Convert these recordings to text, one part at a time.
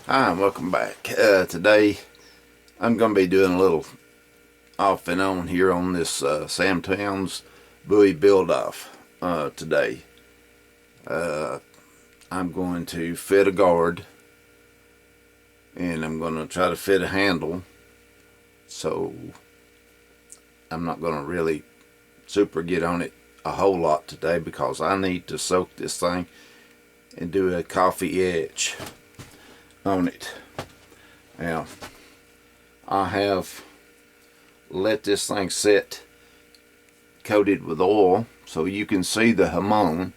Hi, and welcome back. Today I'm going to be doing a little off and on here on this Sam Towns Bowie build off today. I'm going to fit a guard and I'm going to try to fit a handle, so I'm not going to really super get on it a whole lot today because I need to soak this thing and do a coffee etch on it. Now, I have let this thing sit coated with oil so you can see the Hamoned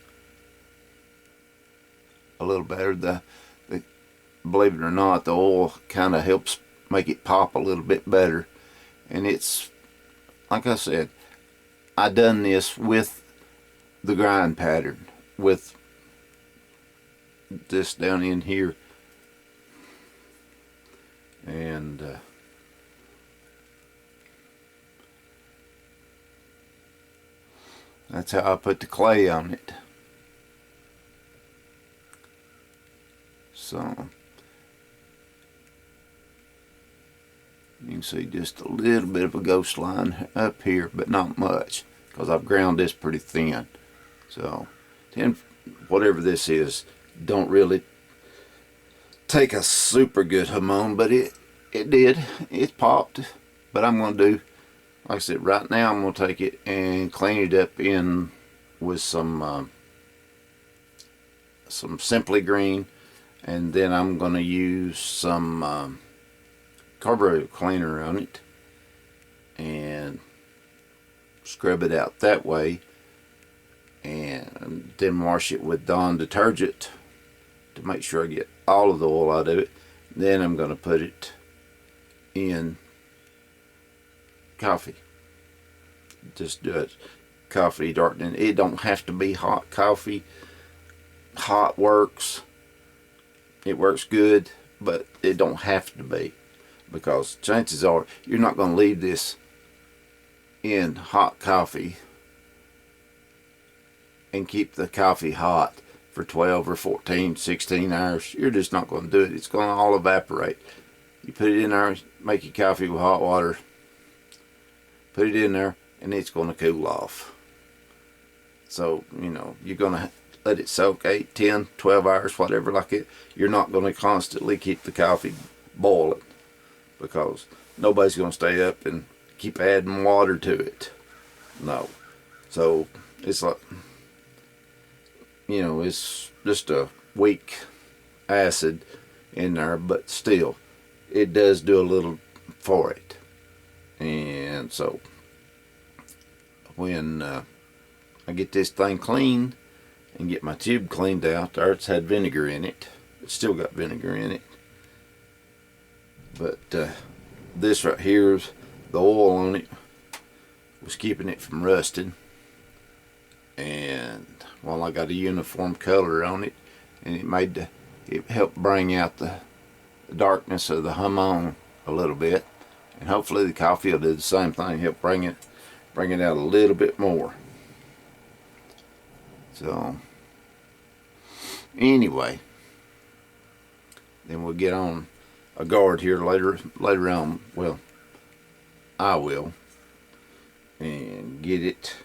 a little better. Believe it or not, the oil kind of helps make it pop a little bit better. And it's, like I said, I done this with the grind pattern, with this down in here. And that's how I put the clay on it. So you can see just a little bit of a ghost line up here, but not much because I've ground this pretty thin. So then whatever this is, don't really take a super good Hamoned, but it did. It popped. But I'm going to do, like I said, right now I'm going to take it and clean it up in with some Simply Green, and then I'm going to use some carburetor cleaner on it and scrub it out that way, and then wash it with Dawn detergent to make sure I get all of the oil out of it. Then I'm going to put it in coffee. Just do it coffee darkening. It don't have to be hot coffee. Hot works. It works good, but it don't have to be, because chances are you're not going to leave this in hot coffee and keep the coffee hot for 12 or 14, 16 hours. You're just not going to do it. It's going to all evaporate. You put it in there, make your coffee with hot water, put it in there, and it's going to cool off. So, you're going to let it soak 8, 10, 12 hours, whatever like it. You're not going to constantly keep the coffee boiling, because nobody's going to stay up and keep adding water to it. No. So it's like, it's just a weak acid in there, but still, it does do a little for it. And so when I get this thing cleaned and get my tube cleaned out, there it's had vinegar in it. It's still got vinegar in it. But this right here, is the oil on it was keeping it from rusting. And I got a uniform color on it, and it helped bring out the darkness of the Hamoned a little bit, and hopefully the coffee will do the same thing, help bring it out a little bit more. So anyway, then we'll get on a guard here later on. Well, I will, and get it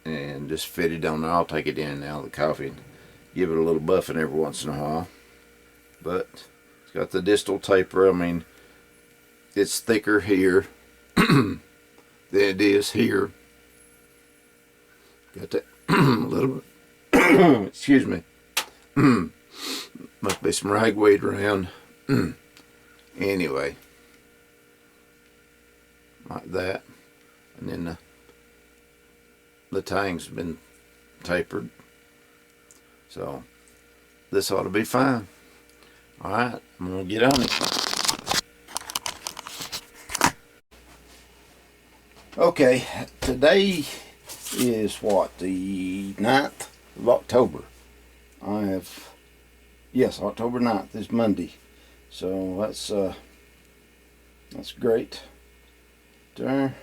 and just fit it on there. I'll take it in and out of the coffee and give it a little buffing every once in a while. But it's got the distal taper. I mean, it's thicker here than it is here. Got that little excuse me. Must be some ragweed around. Anyway, like that. And then the tang's been tapered, so this ought to be fine. Alright, I'm going to get on it. Okay, today is what, the 9th of October. October 9th is Monday. So that's great. There.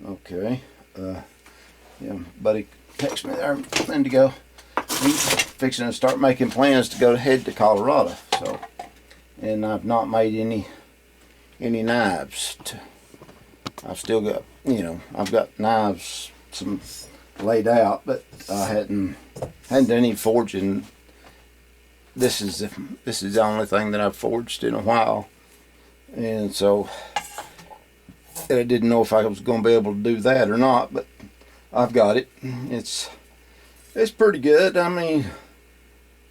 Okay. Yeah, buddy texted me there a minute ago. he's fixing to start making plans to go ahead to Colorado. So, and I've not made any knives. I've still got, I've got knives some laid out, but I hadn't done any forging. This is the only thing that I've forged in a while, and so I didn't know if I was going to be able to do that or not. But I've got it. It's pretty good. I mean,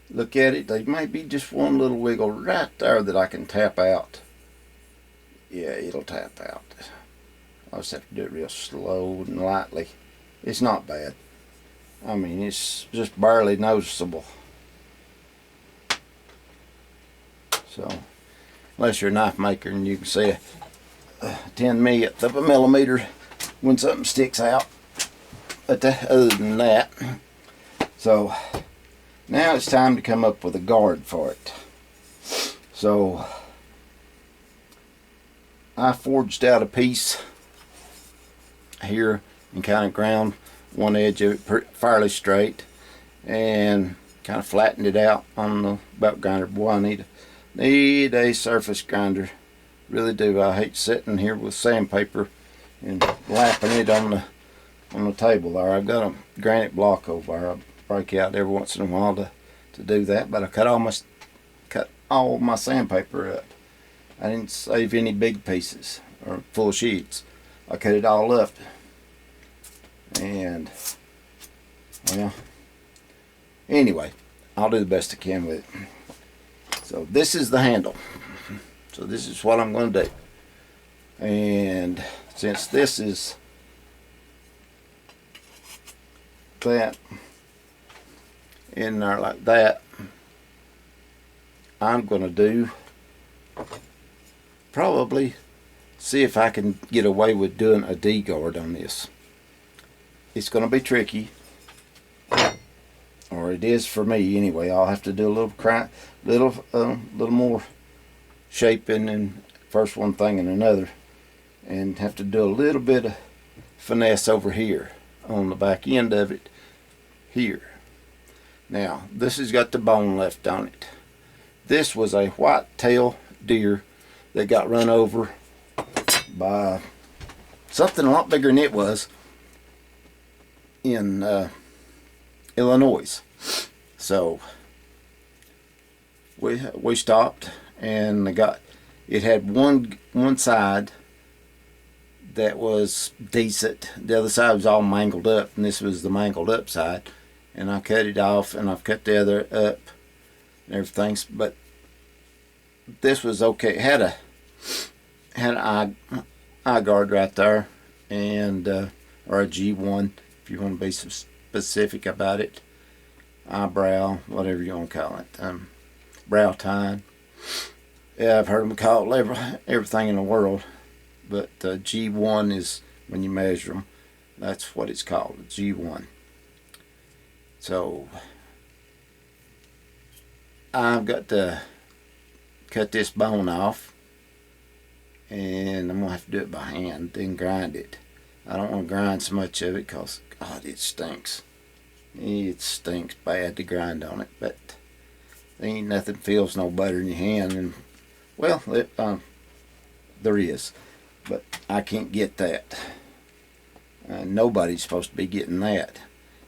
look at it. There might be just one little wiggle right there that I can tap out. Yeah, it'll tap out. I just have to do it real slow and lightly. It's not bad. I mean, it's just barely noticeable. So, unless you're a knife maker and you can see a 10/1000th of a millimeter when something sticks out. But other than that, so now it's time to come up with a guard for it. So I forged out a piece here and kind of ground one edge of it fairly straight and kind of flattened it out on the belt grinder. Boy, I need a surface grinder. Really do. I hate sitting here with sandpaper and lapping it on the table there. I've got a granite block over there. I break out every once in a while to do that, but I cut all my sandpaper up. I didn't save any big pieces or full sheets. I cut it all up, and well, anyway, I'll do the best I can with it. So this is the handle. So this is what I'm going to do. And since this is that in there like that, I'm going to do probably see if I can get away with doing a D-guard on this. It's going to be tricky, or it is for me anyway. I'll have to do a little more shaping and first one thing and another, and have to do a little bit of finesse over here on the back end of it here. Now this has got the bone left on it. This was a white-tailed deer that got run over by something a lot bigger than it was in Illinois. So we stopped, and it had one side that was decent. The other side was all mangled up, and this was the mangled up side. And I cut it off, and I've cut the other up and everything. But this was okay. It had an eye guard right there, and or a G1 if you want to be specific about it. Eyebrow, whatever you want to call it. Brow tine. Yeah, I've heard them call it everything in the world, but G1 is when you measure them. That's what it's called, a G1. So I've got to cut this bone off, and I'm going to have to do it by hand, then grind it. I don't want to grind so much of it because, God, it stinks. It stinks bad to grind on it, but there ain't nothing feels no better in your hand. And well, there is, but I can't get that. Nobody's supposed to be getting that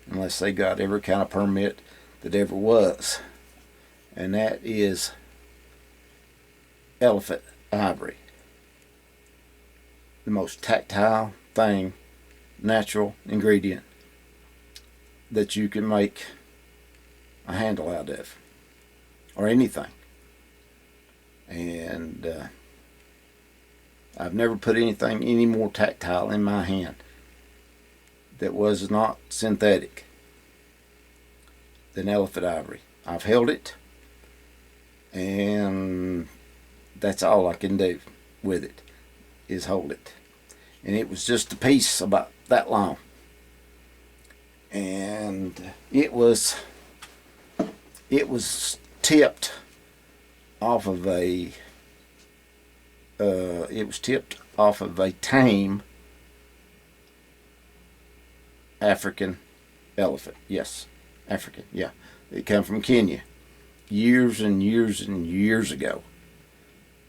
unless they got every kind of permit that ever was, and that is elephant ivory. The most tactile thing, natural ingredient that you can make a handle out of, or anything. And I've never put anything any more tactile in my hand that was not synthetic than elephant ivory. I've held it, and that's all I can do with it, is hold it. And it was just a piece about that long, and it was tipped off of a tame African elephant. Yes, African, yeah. It come from Kenya years and years and years ago.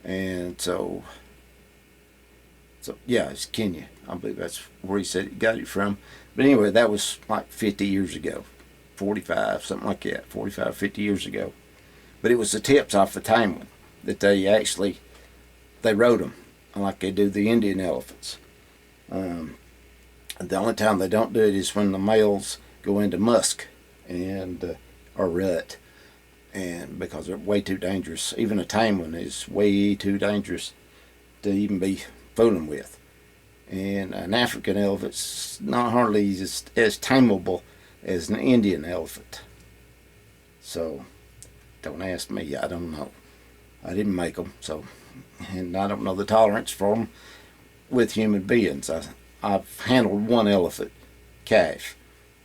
And so yeah, it's Kenya. I believe that's where he said he got it from. But anyway, that was like 50 years ago. 45, something like that. 45, 50 years ago. But it was the tips off the tame one that they rode them like they do the Indian elephants. The only time they don't do it is when the males go into musk and or rut, and because they're way too dangerous. Even a tame one is way too dangerous to even be fooling with. And an African elephant's not hardly as tameable as an Indian elephant. So don't ask me. I don't know. I didn't make them, so, and I don't know the tolerance for them with human beings. I've handled one elephant calf,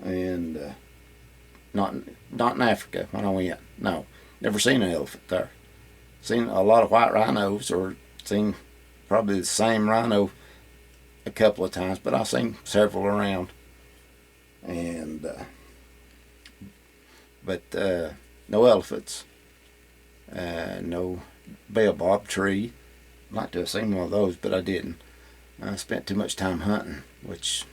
and not in Africa when I went. No, never seen an elephant there. Seen a lot of white rhinos, or seen probably the same rhino a couple of times, but I've seen several around. And but no elephants, no baobab tree. I'd like to have seen one of those, but I didn't. I spent too much time hunting, which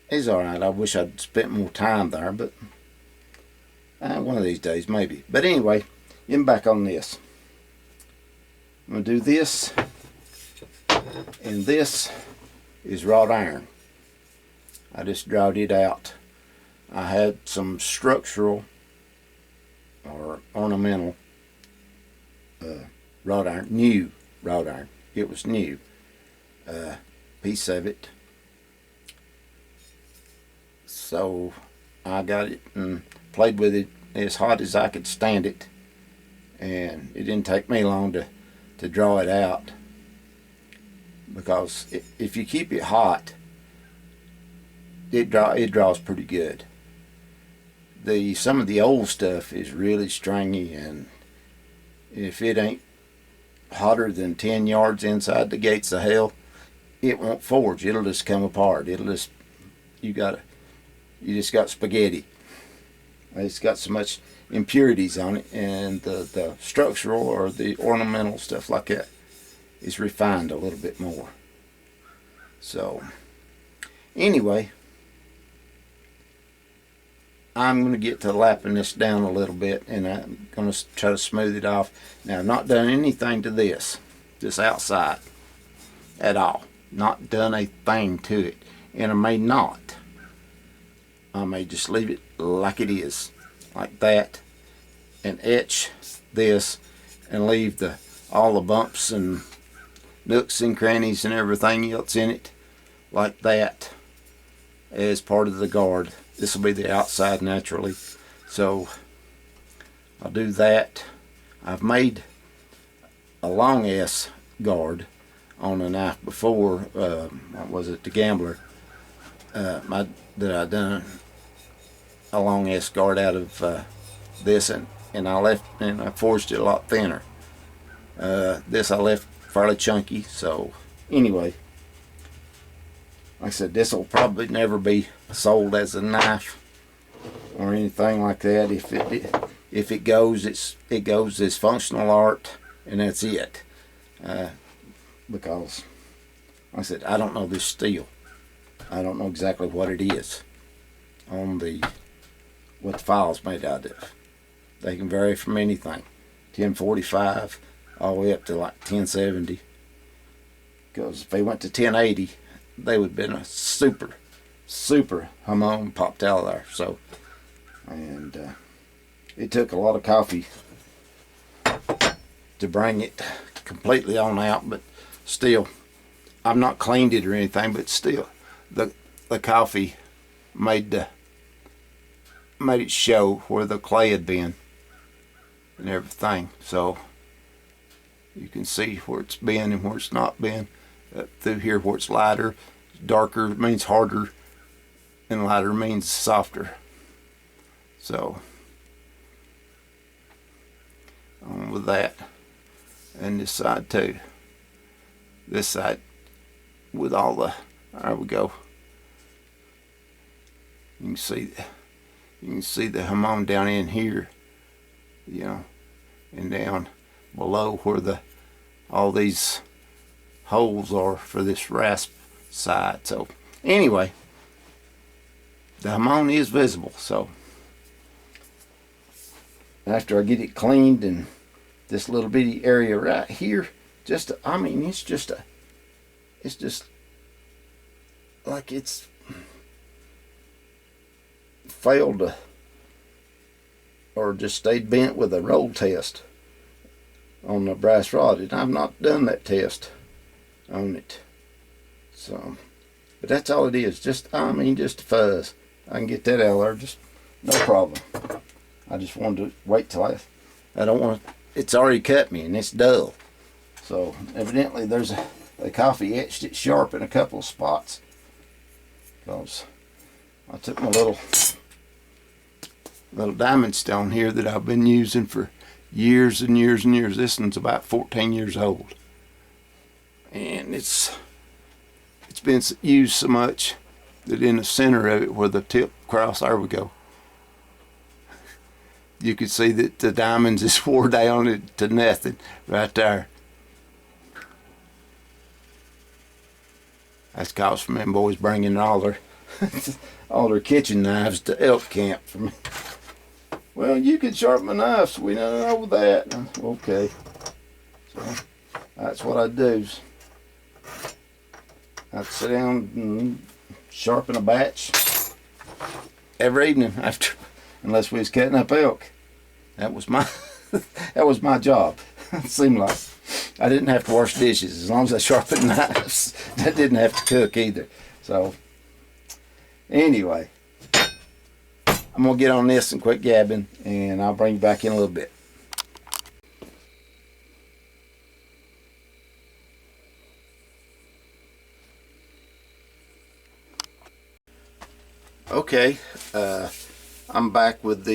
is alright. I wish I'd spent more time there, but one of these days, maybe. But anyway, getting back on this. I'm going to do this, and this is wrought iron. I just drawed it out. I had some structural or ornamental wrought iron, new wrought iron. It was new. Piece of it. So I got it and played with it as hot as I could stand it, and it didn't take me long to draw it out, because if you keep it hot, it draws pretty good. Some of the old stuff is really stringy, and if it ain't hotter than 10 yards inside the gates of hell, it won't forge. It'll just come apart. You just got spaghetti. It's got so much impurities on it, and the structural or the ornamental stuff like that is refined a little bit more. So anyway, I'm going to get to lapping this down a little bit, and I'm going to try to smooth it off. Now, I've not done anything to this outside at all. Not done a thing to it, and I may not. I may just leave it like it is, like that, and etch this and leave all the bumps and nooks and crannies and everything else in it like that as part of the guard. This will be the outside naturally, so I'll do that. I've made a long ass guard on a knife before. What was it, the Gambler? That I done a long ass guard out of this, and I forged it a lot thinner. This I left fairly chunky. So anyway, like I said, this will probably never be sold as a knife or anything like that. If it goes, it goes as functional art, and that's it. Because, like I said, I don't know this steel. I don't know exactly what it is on what the file's made out of. They can vary from anything, 1045 all the way up to like 1070. Because if they went to 1080, they would have been a super Hamoned popped out of there. So, and it took a lot of coffee to bring it completely on out, but still, I've not cleaned it or anything, but still, the coffee made it show where the clay had been and everything. So you can see where it's been and where it's not been. Through here where it's lighter, darker means harder, and lighter means softer. So on with that. And this side too. This side with all there we go. You can see You can see the Hamoned down in here, you know, and down below where all these holes are for this rasp side. So anyway, the Hamoned is visible. So after I get it cleaned, and this little bitty area right here, I mean, it's just like it's failed to, or just stayed bent with a roll test on the brass rod, and I've not done that test on it. So, but that's all it is. Just a fuzz. I can get that out of there, just no problem. I just wanted to wait till I don't want to. It's already cut me and it's dull. So evidently the coffee etched it sharp in a couple of spots, because I took my little diamond stone here that I've been using for years and years and years. This one's about 14 years old, and it's been used so much that in the center of it, where the tip cross, there we go, you could see that the diamonds is wore down to nothing right there. That's caused from them boys bringing all their kitchen knives to elk camp for me. Well, you can sharpen a knife, so we don't know that. Okay. So that's what I do. I'd sit down and sharpen a batch every evening after, unless we was cutting up elk. That was my job. It seemed like I didn't have to wash dishes as long as I sharpened knives. That didn't have to cook either. So anyway, I'm gonna get on this and quit gabbing, and I'll bring you back in a little bit. Okay, I'm back with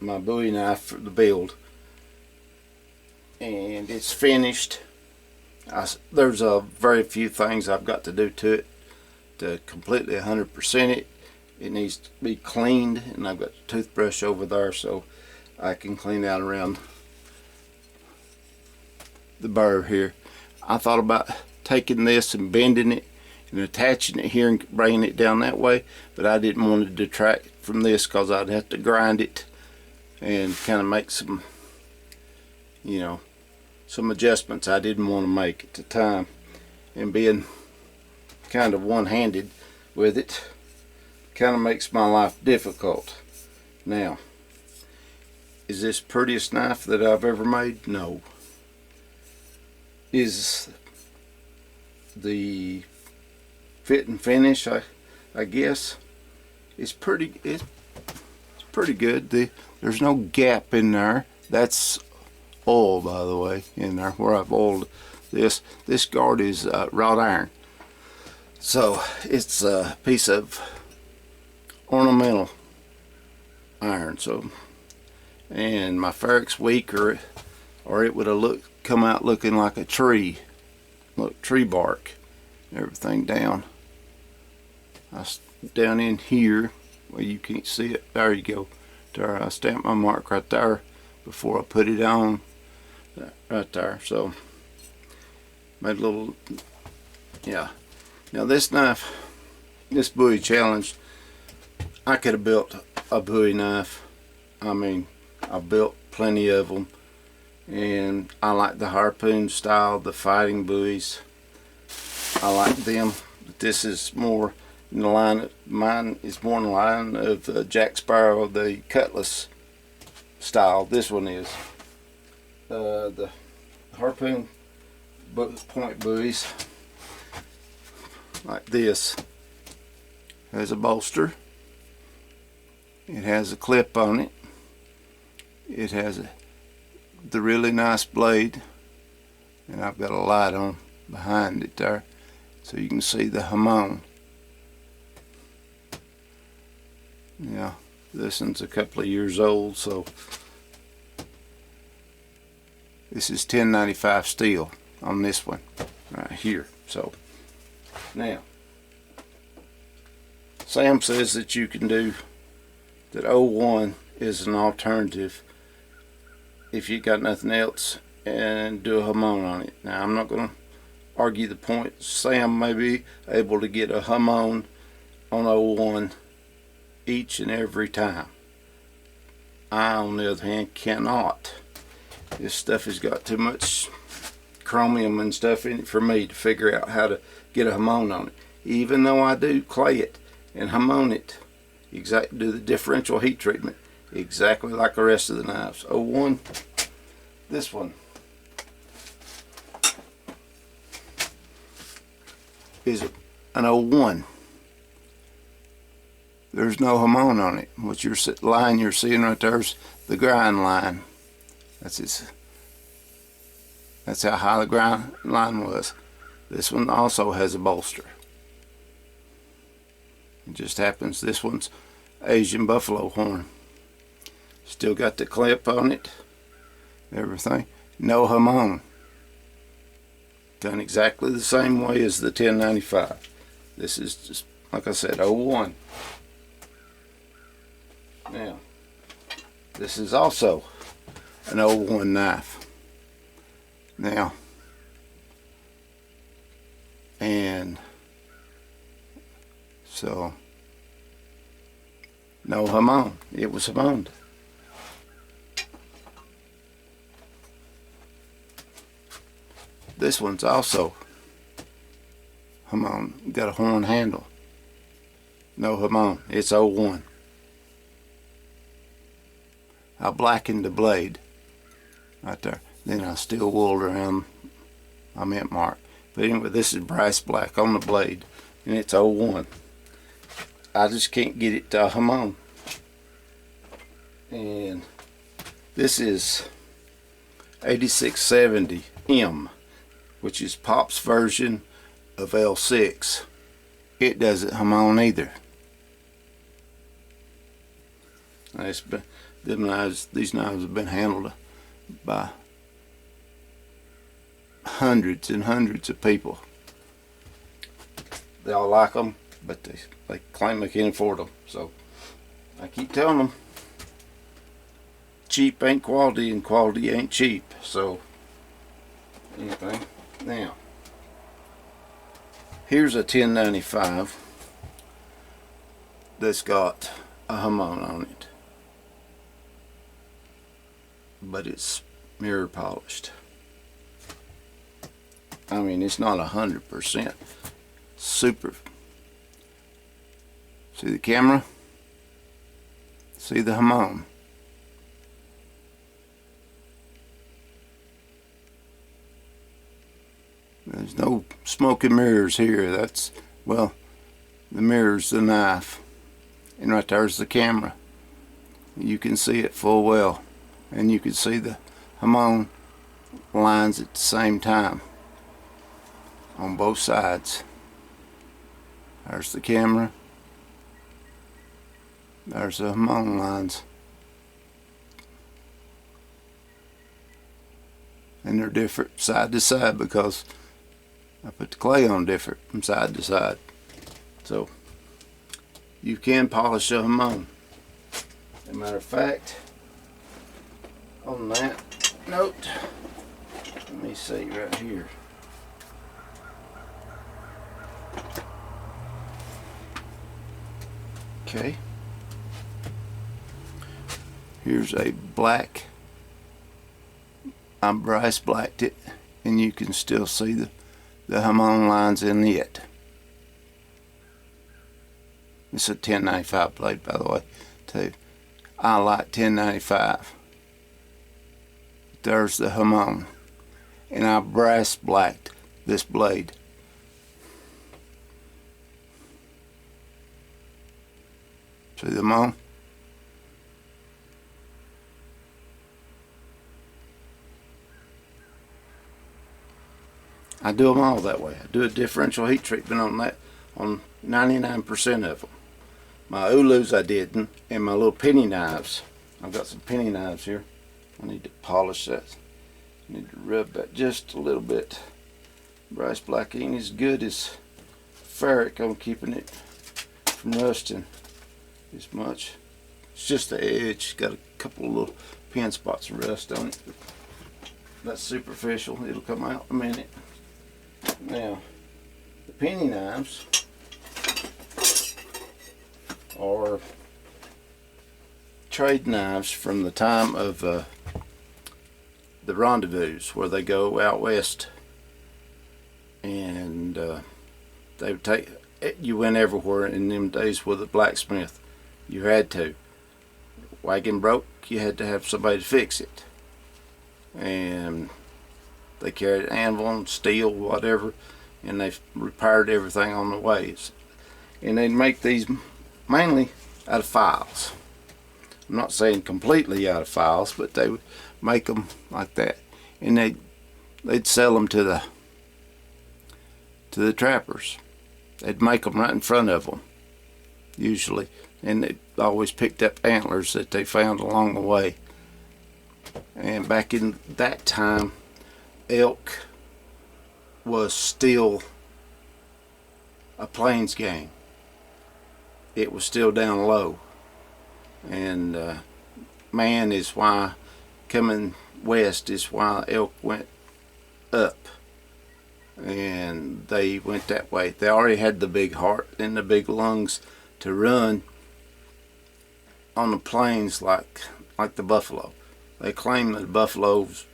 my Bowie knife for the build, and it's finished. There's very few things I've got to do to it to completely 100% it. It needs to be cleaned, and I've got the toothbrush over there so I can clean out around the burr here. I thought about taking this and bending it and attaching it here and bringing it down that way, but I didn't want to detract from this, because I'd have to grind it and kind of make some, some adjustments I didn't want to make at the time. And being kind of one-handed with it kind of makes my life difficult. Now, is this the prettiest knife that I've ever made? No. Is the fit and finish, I guess, it's pretty good. There's no gap in there. That's oil, by the way, in there where I've oiled this. This guard is wrought iron, so it's a piece of ornamental iron. So, and my ferric's weak, or it would have come out looking like a tree. Look, tree bark, everything down. Down in here, well, you can't see it. There you go. There, I stamped my mark right there before I put it on. Right there. So made a little, yeah. Now this knife, this Bowie challenge, I could have built a Bowie knife. I mean, I built plenty of them, and I like the harpoon style, the fighting Bowies. I like them, but this is more in the line. Mine is more in the line of Jack Sparrow, the cutlass style. This one is the harpoon point Bowies, like this. Has a bolster. It has a clip on it. It has the really nice blade, and I've got a light on behind it there, so you can see the Hamoned. Yeah, this one's a couple of years old, so this is 1095 steel on this one right here. So now, Sam says that you can do that 01 is an alternative if you got nothing else, and do a Hamoned on it. Now I'm not going to argue the point. Sam may be able to get a Hamoned on 01 each and every time. I, on the other hand, cannot. This stuff has got too much chromium and stuff in it for me to figure out how to get a Hamoned on it. Even though I do clay it and Hamoned it, do the differential heat treatment exactly like the rest of the knives. 01, this one is an 01. There's no Hamoned on it. What line you're seeing right there is the grind line. That's how high the grind line was. This one also has a bolster. It just happens this one's Asian buffalo horn. Still got the clip on it. Everything. No Hamoned. Done exactly the same way as the 1095. This is just, like I said, 01. Now, this is also an 01 knife. Now, and so, no Hamoned. It was Hamoned. This one's also Hamoned. Got a horn handle. No Hamoned. It's 01. I blackened the blade right there. Then I steel wooled around my mint mark. But anyway, this is brass black on the blade, and it's 01. I just can't get it to Hamoned. And this is 8670M, which is Pop's version of L6. It doesn't Hamoned either. These knives have been handled by hundreds and hundreds of people. They all like them, but they claim they can't afford them. So I keep telling them, cheap ain't quality and quality ain't cheap. So anyway, now here's a 1095 that's got a Hamoned on it, but it's mirror polished. I mean, it's not 100% super. See the camera? See the Hamoned? There's no smoke and mirrors here. That's, well, the mirror's the knife. And right there's the camera. You can see it full well. And you can see the Hamoned lines at the same time on both sides. There's the camera. There's the Hamoned lines. And they're different side to side because I put the clay on different from side to side. So you can polish a Hamoned. As a matter of fact, on that note, let me see right here. Okay. Here's a black. I brass blacked it, and you can still see the Hamoned lines in it. It's a 1095 blade, by the way, too. I like 1095. There's the Hamoned, and I brass blacked this blade. See the Hamoned? I do them all that way. I do a differential heat treatment on that, on 99% of them. My Ulus I didn't, and my little penny knives. I've got some penny knives here. I need to polish that. I need to rub that just a little bit. Brass black ain't as good as ferric on keeping it from rusting as much. It's just the edge. Got a couple of little pin spots of rust on it. That's superficial. It'll come out in a minute. Now, the penny knives are trade knives from the time of the rendezvous, where they go out west, and they would take. You went everywhere in them days with a blacksmith. You had to. Wagon broke, you had to have somebody to fix it, and they carried anvil and steel, whatever, and they repaired everything on the ways. And they'd make these mainly out of files. I'm not saying completely out of files, but they would make them like that, and they'd sell them to the trappers. They'd make them right in front of them, usually, and they always picked up antlers that they found along the way. And back in that time, elk was still a plains game. It was still down low, and man is why coming west is why elk went up, and they went that way. They already had the big heart and the big lungs to run on the plains like the buffalo. They claim that the buffalo's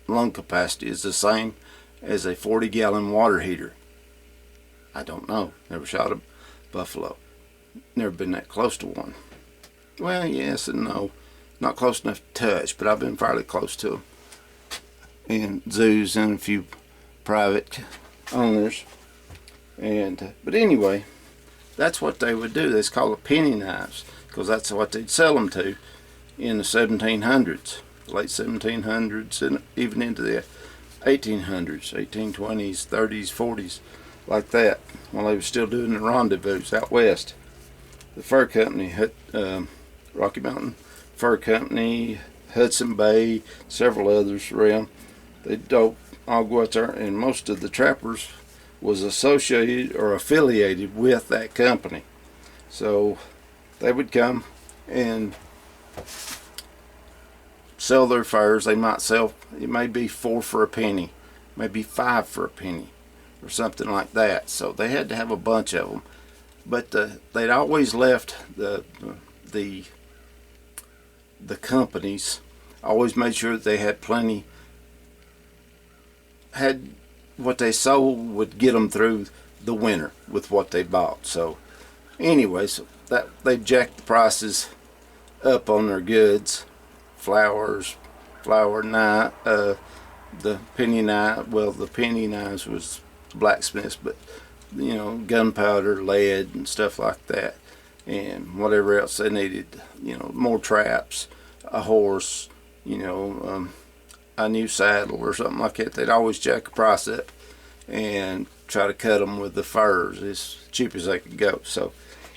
lung capacity is the same as a 40-gallon water heater. I don't know. Never shot a buffalo. Never been that close to one. Well, yes and no. Not close enough to touch, but I've been fairly close to them. In zoos and a few private owners. But anyway, that's what they would do. It's called penny knives, because that's what they'd sell them to in the 1700s, late 1700s, and even into the 1800s, 1820s, 30s, 40s, like that, while they were still doing the rendezvous out west. The fur company, Rocky Mountain Fur Company, Hudson Bay, several others around, they'd all go out there, and most of the trappers was associated or affiliated with that company. So they would come and sell their furs. They might sell, it may be 4 for a penny, maybe 5 for a penny, or something like that. So they had to have a bunch of them. But they'd always left the companies, always made sure that they had plenty, had what they sold would get them through the winter with what they bought. So anyway, so that they jacked the prices up on their goods. Flour knife, the penny knife. Well, the penny knives was blacksmiths, but you know, gunpowder, lead, and stuff like that, and whatever else they needed. You know, more traps, a horse, you know, a new saddle or something like that. They'd always jack the price up and try to cut them with the furs as cheap as they could go. So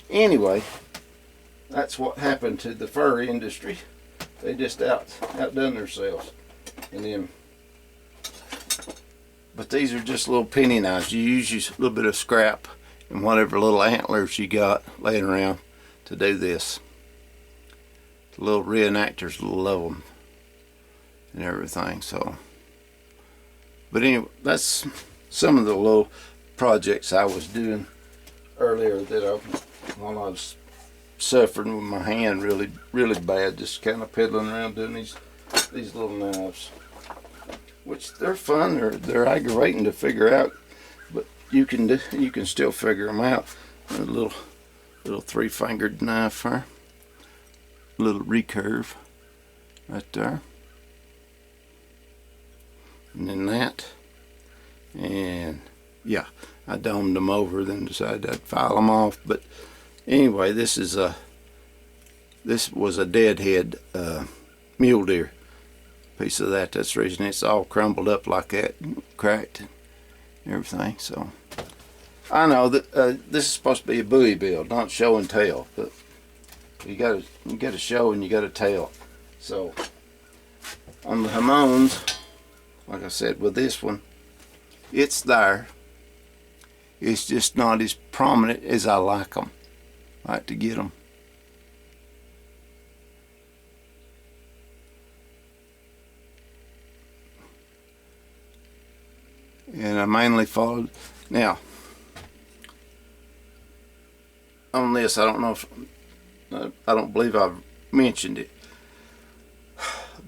anyway, that's what happened to the fur industry. They just outdone themselves. And then, but these are just little penny knives. You use a little bit of scrap and whatever little antlers you got laying around to do this. The little reenactors love them and everything. So, but anyway, that's some of the little projects I was doing earlier while I was suffering with my hand really bad, just kind of piddling around doing these little knives, which they're fun. They're aggravating to figure out, but you can still figure them out. A little 3-fingered knife there, a little recurve right there, and then that, and yeah, I domed them over, then decided I'd file them off. But anyway, this was a deadhead mule deer piece of that. That's the reason it's all crumbled up like that, cracked and everything. So I know that this is supposed to be a Bowie build, not show and tell, but you got to show and you got to tell. So on the Hamoned, like I said, with this one, it's there. It's just not as prominent as I like them. I like to get them And I mainly followed. Now, on this, I don't know if, I don't believe I've mentioned it,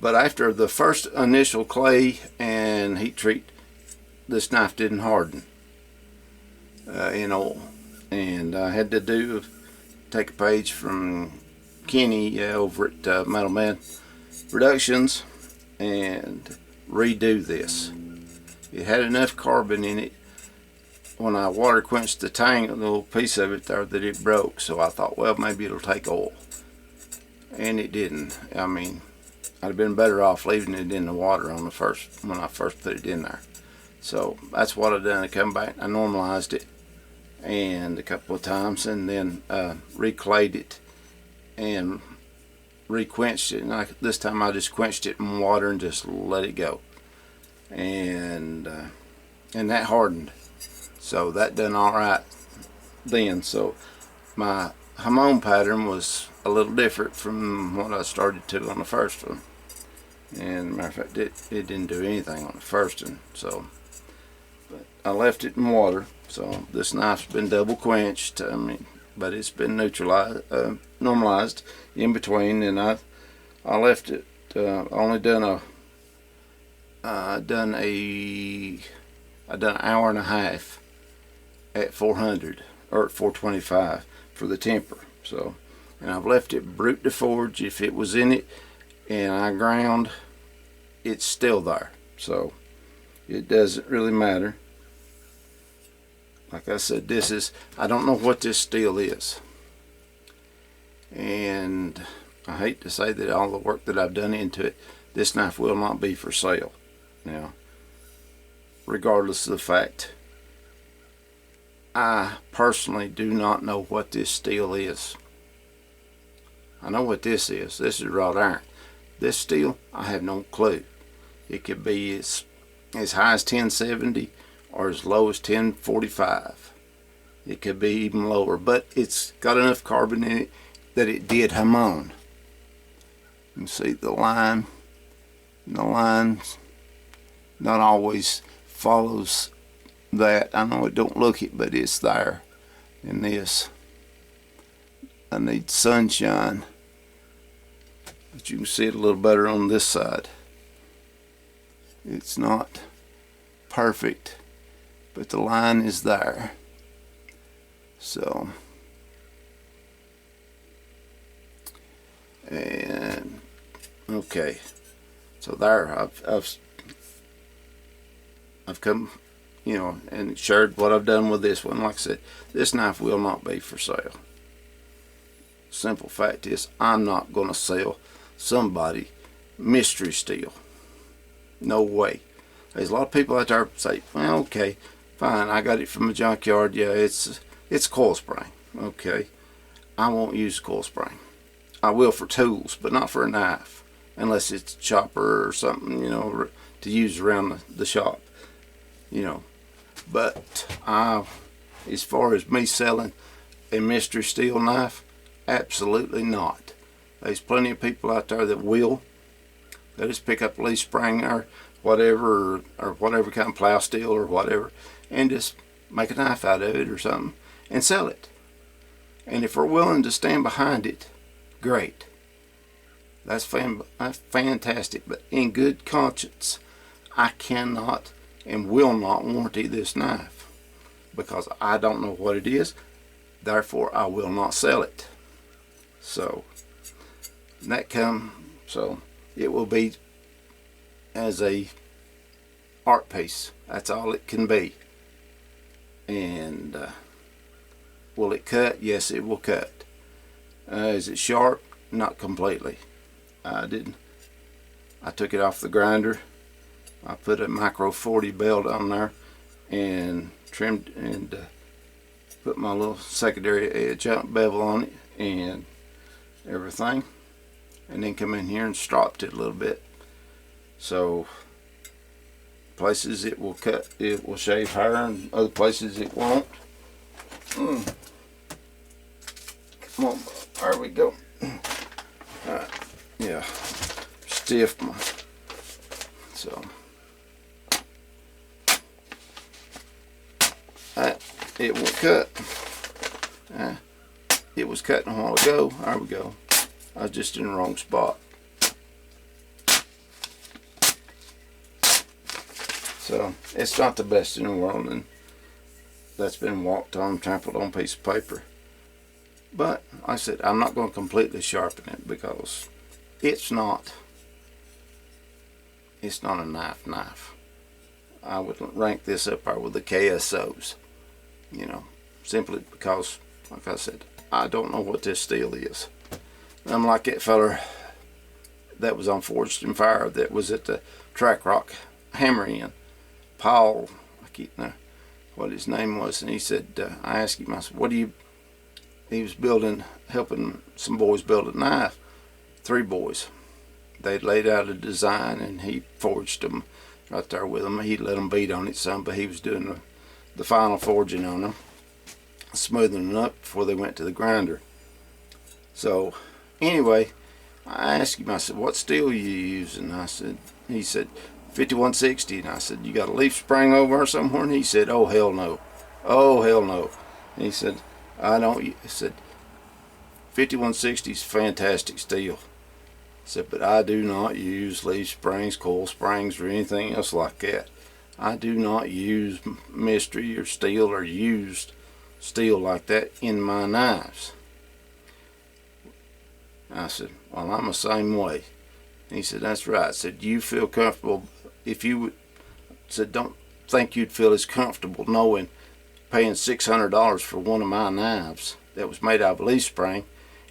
but after the first initial clay and heat treat, this knife didn't harden in oil. And I had to take a page from Kenny over at Metal Man Productions and redo this. It had enough carbon in it when I water quenched the tank, a little piece of it there, that it broke. So I thought, well, maybe it'll take oil, and it didn't. I mean, I'd have been better off leaving it in the water on when I first put it in there. So that's what I done. I come back, I normalized it and a couple of times, and then reclayed it and re-quenched it. And this time I just quenched it in water and just let it go, and that hardened. So that done all right then. So my Hamoned pattern was a little different from what I started to on the first one. And matter of fact, it didn't do anything on the first one. So, but I left it in water. So this knife's been double quenched. I mean, but it's been neutralized, normalized in between. And I left it. Only done an hour and a half at 400 or at 425 for the temper. So, and I've left it brute to forge. If it was in it and I ground, it's still there. So it doesn't really matter. Like I said, I don't know what this steel is, and I hate to say that all the work that I've done into it, this knife will not be for sale. Now, regardless of the fact, I personally do not know what this steel is. I know what this is. This is wrought iron. This steel, I have no clue. It could be as high as 1070 or as low as 1045. It could be even lower, but it's got enough carbon in it that it did Hamoned. You can see the line. The line's not always follows that. I know it don't look it, but it's there in this. I need sunshine, but you can see it a little better on this side. It's not perfect, but the line is there. So, and okay, so there I've come, and shared what I've done with this one. Like I said, this knife will not be for sale. Simple fact is, I'm not going to sell somebody mystery steel. No way. There's a lot of people out there say, well, okay, fine, I got it from a junkyard. Yeah, it's coil spring. Okay, I won't use coil spring. I will for tools, but not for a knife, unless it's a chopper or something, to use around the shop. But as far as me selling a mystery steel knife, absolutely not. There's plenty of people out there that will. They just pick up a leaf spring or whatever, or whatever kind of plow steel or whatever, and just make a knife out of it or something and sell it. And if we're willing to stand behind it, great. That's fantastic. But in good conscience, I cannot and will not warranty this knife because I don't know what it is. Therefore, I will not sell it. So so it will be as a art piece. That's all it can be. And will it cut? Yes, it will cut. Is it sharp? Not completely. I took it off the grinder. I put a micro 40 belt on there and trimmed and put my little secondary edge bevel on it and everything, and then come in here and stropped it a little bit. So places it will cut, it will shave hair, and other places it won't. Come on, there we go. Alright, yeah, stiff. So It won't cut. It was cutting a while ago. There we go. I was just in the wrong spot. So it's not the best in the world, and that's been walked on, trampled on piece of paper. But like I said, I'm not going to completely sharpen it because it's not a knife. I would rank this up there with the KSOs, you know, simply because, like I said, I don't know what this steel is. I'm like that feller that was on Forged in Fire that was at the Track Rock Hammer-In. Paul, I keep know what his name was, and he said, I asked him, I said, what do you, he was helping some boys build a knife, 3 boys. They laid out a design and he forged them right there with them. He let them beat on it some, but he was doing the final forging on them, smoothing them up before they went to the grinder. So anyway, I asked him, I said, what steel you using? He said 5160, and I said, you got a leaf spring over there somewhere? And he said, oh hell no, oh hell no. And he said, I don't. He said 5160 is fantastic steel. I said, but I do not use leaf springs, coil springs, or anything else like that. I do not use mystery or steel or used steel like that in my knives. I said, well, I'm the same way. And he said, that's right. I said, you feel comfortable if you would, said, don't think you'd feel as comfortable knowing paying $600 for one of my knives that was made out of leaf spring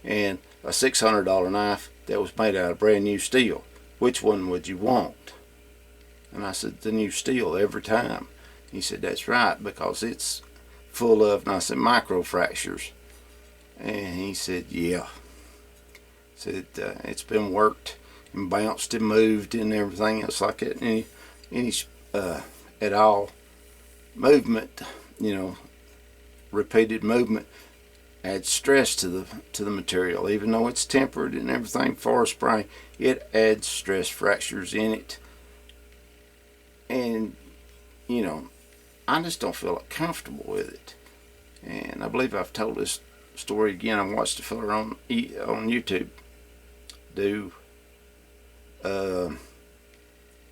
and a $600 knife that was made out of brand new steel. Which one would you want? And I said, the new steel every time. He said, that's right, because it's full of, and I said, micro fractures. And he said, yeah. Said it's been worked and bounced and moved and everything else like that. Any at all movement, you know, repeated movement adds stress to the material. Even though it's tempered and everything for a spring, it adds stress fractures in it. And you know, I just don't feel comfortable with it. And I believe I've told this story again. I watched a fella on YouTube do.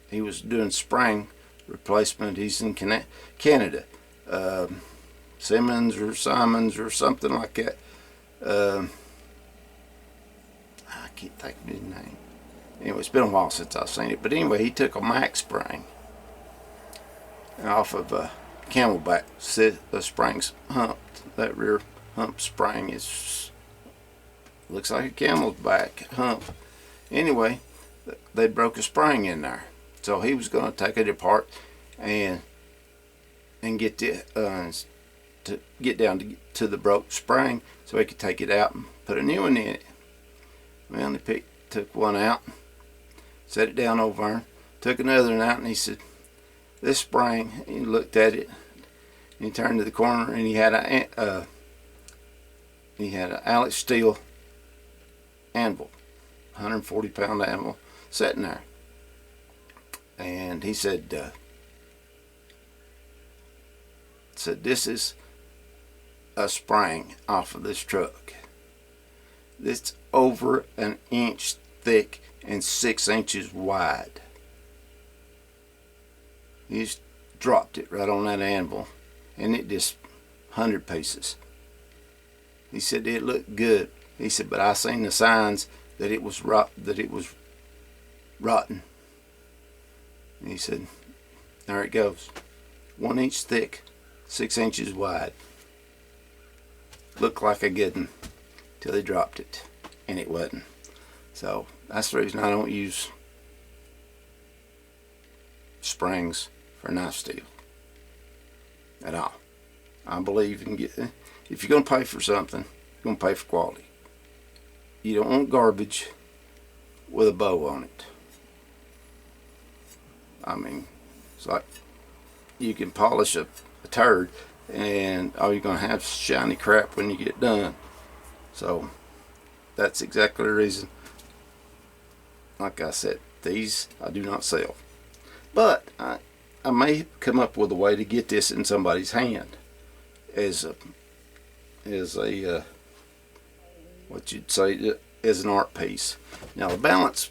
He was doing spring replacement. He's in Canada. Simons or something like that. I can't think of his name. Anyway, it's been a while since I've seen it. But anyway, he took a Max spring off of a Camelback. The spring's humped. That rear hump spring looks like a camel's back hump. Anyway, they broke a spring in there. So he was going to take it apart and get to get down to the broke spring so he could take it out and put a new one in it. Well, he took one out, set it down over there, took another one out, and he said, this spring, he looked at it, and he turned to the corner, and he had an Alex steel anvil, 140-pound anvil, sitting there. And he said, this is a spring off of this truck. It's over an inch thick and 6 inches wide. He just dropped it right on that anvil, and it just 100 pieces. He said it looked good. He said, but I seen the signs that it was rotten. And he said, there it goes, 1 inch thick, 6 inches wide. Looked like a good one till he dropped it, and it wasn't. So that's the reason I don't use springs for knife steel at all. I believe in if you're going to pay for something, you're going to pay for quality. You don't want garbage with a bow on it. I mean, it's like you can polish a turd and all you're going to have is shiny crap when you get done. So that's exactly the reason, like I said, these I do not sell. But I may come up with a way to get this in somebody's hand. as a what you'd say as an art piece. Now the balance,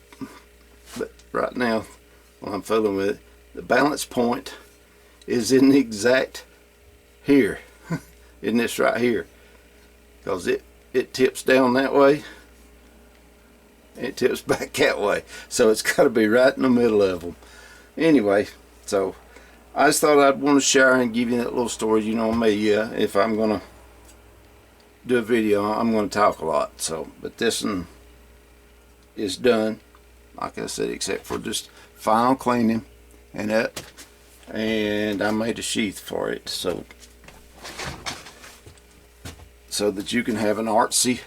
but right now while I'm fooling with it, the balance point is in the exact here, in this right here, because it tips down that way, it tips back that way, so it's got to be right in the middle of them. Anyway, so I just thought I'd want to share and give you that little story. You know me, yeah, if I'm gonna do a video, I'm gonna talk a lot. So, but this one is done, like I said, except for just final cleaning and up, and I made a sheath for it, so that you can have an artsy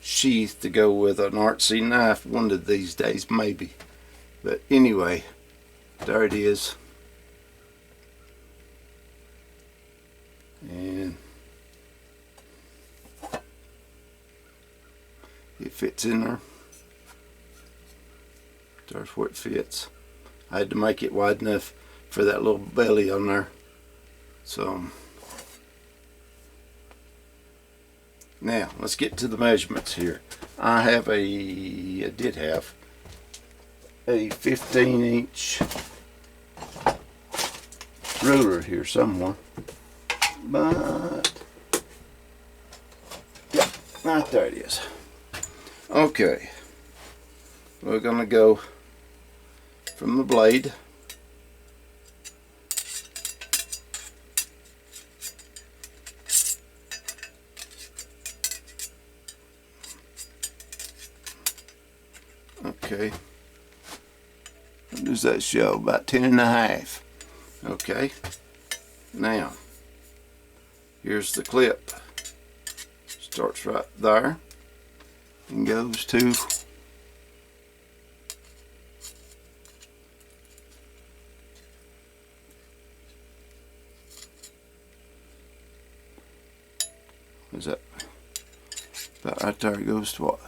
sheath to go with an artsy knife one of these days, maybe. But anyway, there it is, and it fits in there. There's where it fits. I had to make it wide enough for that little belly on there. So now let's get to the measurements here. I did have a 15-inch ruler here somewhere, but yeah, right there it is. Okay, we're gonna go from the blade okay, what does that show? About 10.5. Okay, now here's the clip. Starts right there and goes to is that about right there? It goes to what?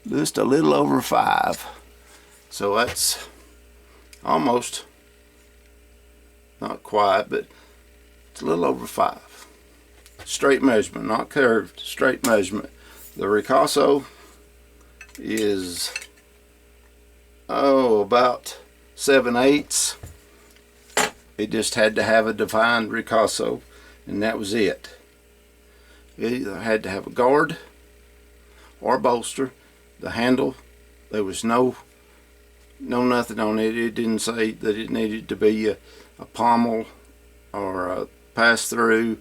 Just a little over 5. So that's almost, not quite, but it's a little over 5. Straight measurement, not curved, straight measurement. The ricasso is about 7/8. It just had to have a defined ricasso, and that was it. It either had to have a guard or a bolster. The handle, there was no nothing on it. It didn't say that it needed to be a pommel or a pass-through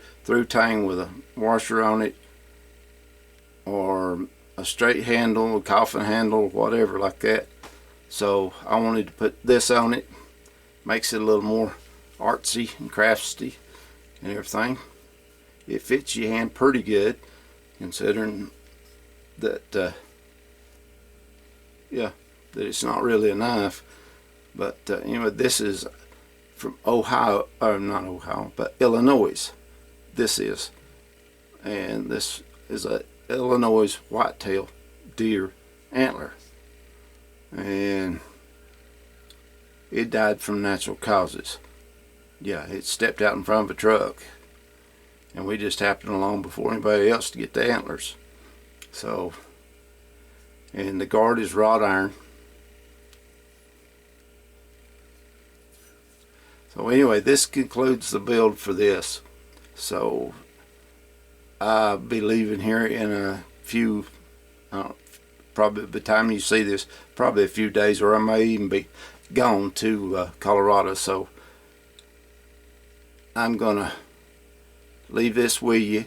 tang with a washer on it, or a straight handle, a coffin handle, whatever like that. So I wanted to put this on it. Makes it a little more artsy and crafty and everything. It fits your hand pretty good, considering that yeah, that it's not really a knife. But anyway, this is from Ohio, or not Ohio, but Illinois. This is, and this is a Illinois whitetail deer antler, and it died from natural causes. Yeah, it stepped out in front of a truck, and we just happened along before anybody else to get the antlers. So, and the guard is wrought iron. So anyway, this concludes the build for this. So I'll be leaving here in a few, probably by the time you see this, probably a few days, or I may even be gone to Colorado. So I'm gonna leave this with you,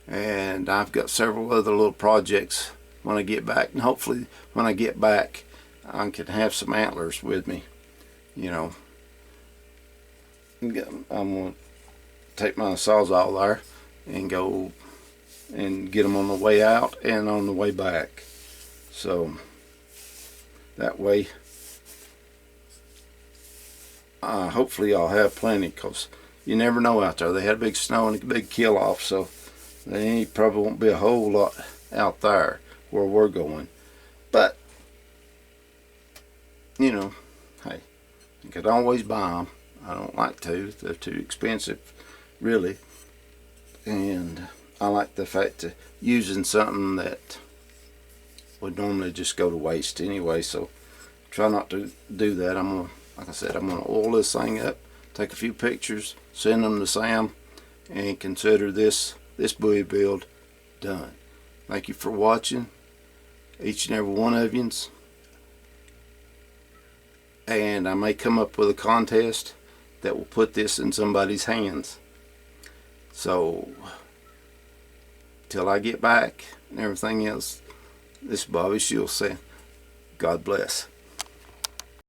and I've got several other little projects when I get back, and hopefully when I get back I can have some antlers with me. You know, I'm gonna take my Sawzall there and go and get them on the way out and on the way back, so that way hopefully I'll have plenty, because you never know out there. They had a big snow and a big kill off, so there probably won't be a whole lot out there where we're going. But you know, hey, you could always buy them. I don't like to. They're too expensive, really. And I like the fact of using something that would normally just go to waste anyway, so try not to do that. I'm gonna, like I said, I'm gonna oil this thing up, take a few pictures, send them to Sam, and consider this Bowie build done. Thank you for watching, each and every one of you. And I may come up with a contest that will put this in somebody's hands. So till I get back and everything else, this is Bobby Shields saying, God bless.